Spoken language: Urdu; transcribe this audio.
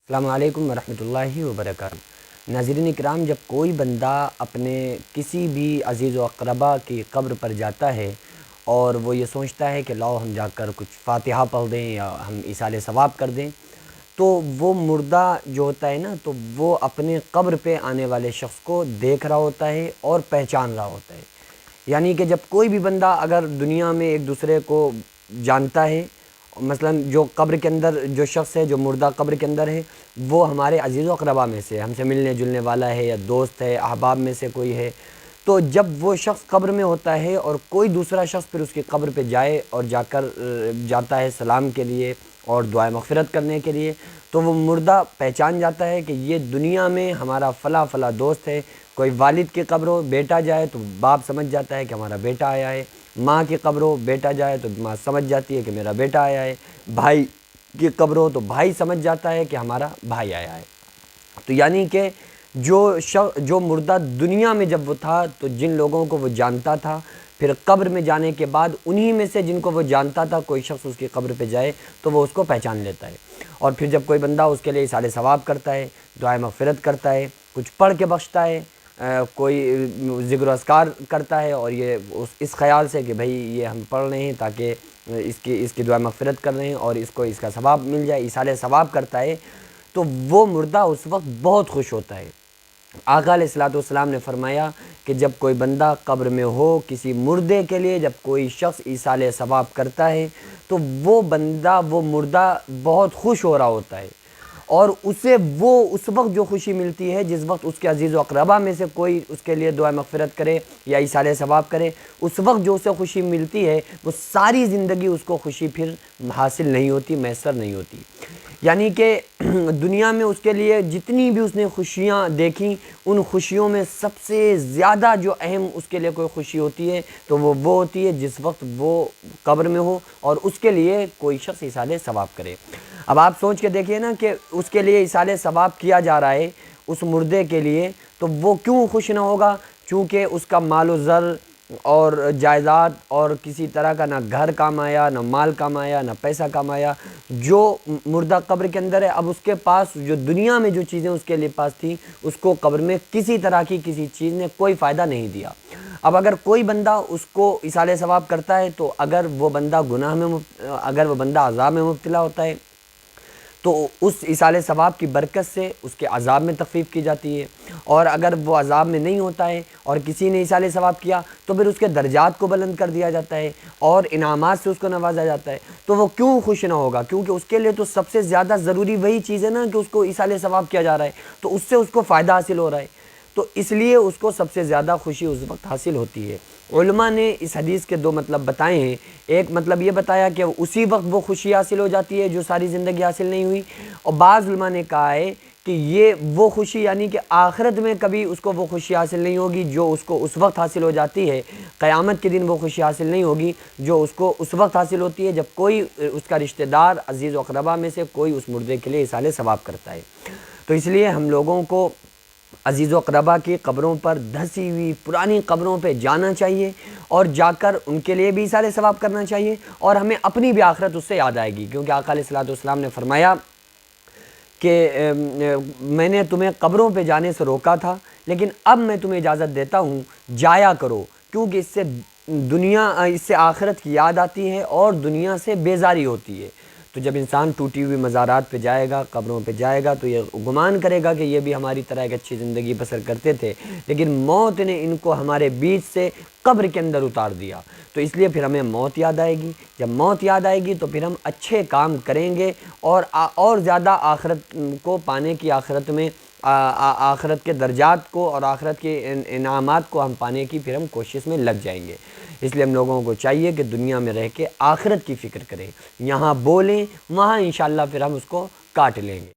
السلام علیکم ورحمۃ اللہ وبرکاتہ۔ ناظرین اکرام، جب کوئی بندہ اپنے کسی بھی عزیز و اقربا کی قبر پر جاتا ہے اور وہ یہ سوچتا ہے کہ لاؤ ہم جا کر کچھ فاتحہ پڑھ دیں یا ہم ایصال ثواب کر دیں، تو وہ مردہ جو ہوتا ہے نا، تو وہ اپنے قبر پہ آنے والے شخص کو دیکھ رہا ہوتا ہے اور پہچان رہا ہوتا ہے۔ یعنی کہ جب کوئی بھی بندہ اگر دنیا میں ایک دوسرے کو جانتا ہے، مثلا جو قبر کے اندر جو شخص ہے، جو مردہ قبر کے اندر ہے، وہ ہمارے عزیز و اقربا میں سے ہم سے ملنے جلنے والا ہے یا دوست ہے، احباب میں سے کوئی ہے، تو جب وہ شخص قبر میں ہوتا ہے اور کوئی دوسرا شخص پھر اس کی قبر پہ جائے اور جاتا ہے سلام کے لیے اور دعائے مغفرت کرنے کے لیے، تو وہ مردہ پہچان جاتا ہے کہ یہ دنیا میں ہمارا فلاں فلاں دوست ہے۔ کوئی والد کی قبر ہو، بیٹا جائے تو باپ سمجھ جاتا ہے کہ ہمارا بیٹا آیا ہے، ماں کی قبر ہو، بیٹا جائے تو ماں سمجھ جاتی ہے کہ میرا بیٹا آیا ہے، بھائی کی قبر ہو تو بھائی سمجھ جاتا ہے کہ ہمارا بھائی آیا ہے۔ تو یعنی کہ جو مردہ دنیا میں جب وہ تھا تو جن لوگوں کو وہ جانتا تھا، پھر قبر میں جانے کے بعد انہی میں سے جن کو وہ جانتا تھا کوئی شخص اس کی قبر پہ جائے تو وہ اس کو پہچان لیتا ہے، اور پھر جب کوئی بندہ اس کے لیے ایصال ثواب کرتا ہے، دعائے مغفرت کرتا ہے، کچھ پڑھ کے بخشتا ہے، کوئی ذکر و اذکار کرتا ہے، اور یہ اس خیال سے کہ بھئی یہ ہم پڑھ رہے ہیں تاکہ اس کی دعا مغفرت کر رہے ہیں اور اس کو اس کا ثواب مل جائے، ایصال ثواب کرتا ہے، تو وہ مردہ اس وقت بہت خوش ہوتا ہے۔ آقا علیہ الصلوۃ والسلام نے فرمایا کہ جب کوئی بندہ قبر میں ہو، کسی مردے کے لیے جب کوئی شخص ایصال ثواب کرتا ہے تو وہ بندہ، وہ مردہ بہت خوش ہو رہا ہوتا ہے، اور اسے وہ اس وقت جو خوشی ملتی ہے جس وقت اس کے عزیز و اقربا میں سے کوئی اس کے لیے دعا مغفرت کرے یا ایصال ثواب کرے، اس وقت جو اسے خوشی ملتی ہے وہ ساری زندگی اس کو خوشی پھر حاصل نہیں ہوتی، میسر نہیں ہوتی۔ یعنی کہ دنیا میں اس کے لیے جتنی بھی اس نے خوشیاں دیکھیں، ان خوشیوں میں سب سے زیادہ جو اہم اس کے لیے کوئی خوشی ہوتی ہے تو وہ ہوتی ہے جس وقت وہ قبر میں ہو اور اس کے لیے کوئی شخص ایصال ثواب کرے۔ اب آپ سوچ کے دیکھیے نا کہ اس کے لیے ایصال ثواب کیا جا رہا ہے اس مردے کے لیے، تو وہ کیوں خوش نہ ہوگا؟ چونکہ اس کا مال و زر اور جائیداد اور کسی طرح کا نہ گھر کام آیا، نہ مال کام آیا، نہ پیسہ کام آیا، جو مردہ قبر کے اندر ہے، اب اس کے پاس جو دنیا میں جو چیزیں اس کے لیے پاس تھیں، اس کو قبر میں کسی طرح کی کسی چیز نے کوئی فائدہ نہیں دیا۔ اب اگر کوئی بندہ اس کو ایصال ثواب کرتا ہے تو اگر وہ بندہ اگر وہ بندہ عذاب میں مبتلا ہوتا ہے تو اس ایصال ثواب کی برکت سے اس کے عذاب میں تخفیف کی جاتی ہے، اور اگر وہ عذاب میں نہیں ہوتا ہے اور کسی نے ایصال ثواب کیا تو پھر اس کے درجات کو بلند کر دیا جاتا ہے اور انعامات سے اس کو نوازا جاتا ہے۔ تو وہ کیوں خوش نہ ہوگا؟ کیونکہ اس کے لیے تو سب سے زیادہ ضروری وہی چیز ہے نا کہ اس کو ایصال ثواب کیا جا رہا ہے، تو اس سے اس کو فائدہ حاصل ہو رہا ہے، تو اس لیے اس کو سب سے زیادہ خوشی اس وقت حاصل ہوتی ہے۔ علماء نے اس حدیث کے دو مطلب بتائے ہیں۔ ایک مطلب یہ بتایا کہ اسی وقت وہ خوشی حاصل ہو جاتی ہے جو ساری زندگی حاصل نہیں ہوئی، اور بعض علماء نے کہا ہے کہ یہ وہ خوشی یعنی کہ آخرت میں کبھی اس کو وہ خوشی حاصل نہیں ہوگی جو اس کو اس وقت حاصل ہو جاتی ہے، قیامت کے دن وہ خوشی حاصل نہیں ہوگی جو اس کو اس وقت حاصل ہوتی ہے جب کوئی اس کا رشتہ دار عزیز و اقربا میں سے کوئی اس مردے کے لیے ایصال ثواب کرتا ہے۔ تو اس لیے ہم لوگوں کو عزیز و اقربا کی قبروں پر، دھسی ہوئی پرانی قبروں پہ جانا چاہیے اور جا کر ان کے لیے بھی ایصال ثواب کرنا چاہیے، اور ہمیں اپنی بھی آخرت اس سے یاد آئے گی، کیونکہ آقا علیہ الصلوۃ والسلام نے فرمایا کہ میں نے تمہیں قبروں پہ جانے سے روکا تھا لیکن اب میں تمہیں اجازت دیتا ہوں، جایا کرو، کیونکہ اس سے آخرت کی یاد آتی ہے اور دنیا سے بیزاری ہوتی ہے۔ تو جب انسان ٹوٹی ہوئی مزارات پہ جائے گا، قبروں پہ جائے گا، تو یہ گمان کرے گا کہ یہ بھی ہماری طرح ایک اچھی زندگی بسر کرتے تھے، لیکن موت نے ان کو ہمارے بیچ سے قبر کے اندر اتار دیا، تو اس لیے پھر ہمیں موت یاد آئے گی۔ جب موت یاد آئے گی تو پھر ہم اچھے کام کریں گے اور زیادہ آخرت کو پانے کی، آخرت میں آخرت کے درجات کو اور آخرت کے انعامات کو ہم پانے کی پھر ہم کوشش میں لگ جائیں گے۔ اس لیے ہم لوگوں کو چاہیے کہ دنیا میں رہ کے آخرت کی فکر کریں، یہاں بولیں، وہاں انشاءاللہ پھر ہم اس کو کاٹ لیں گے۔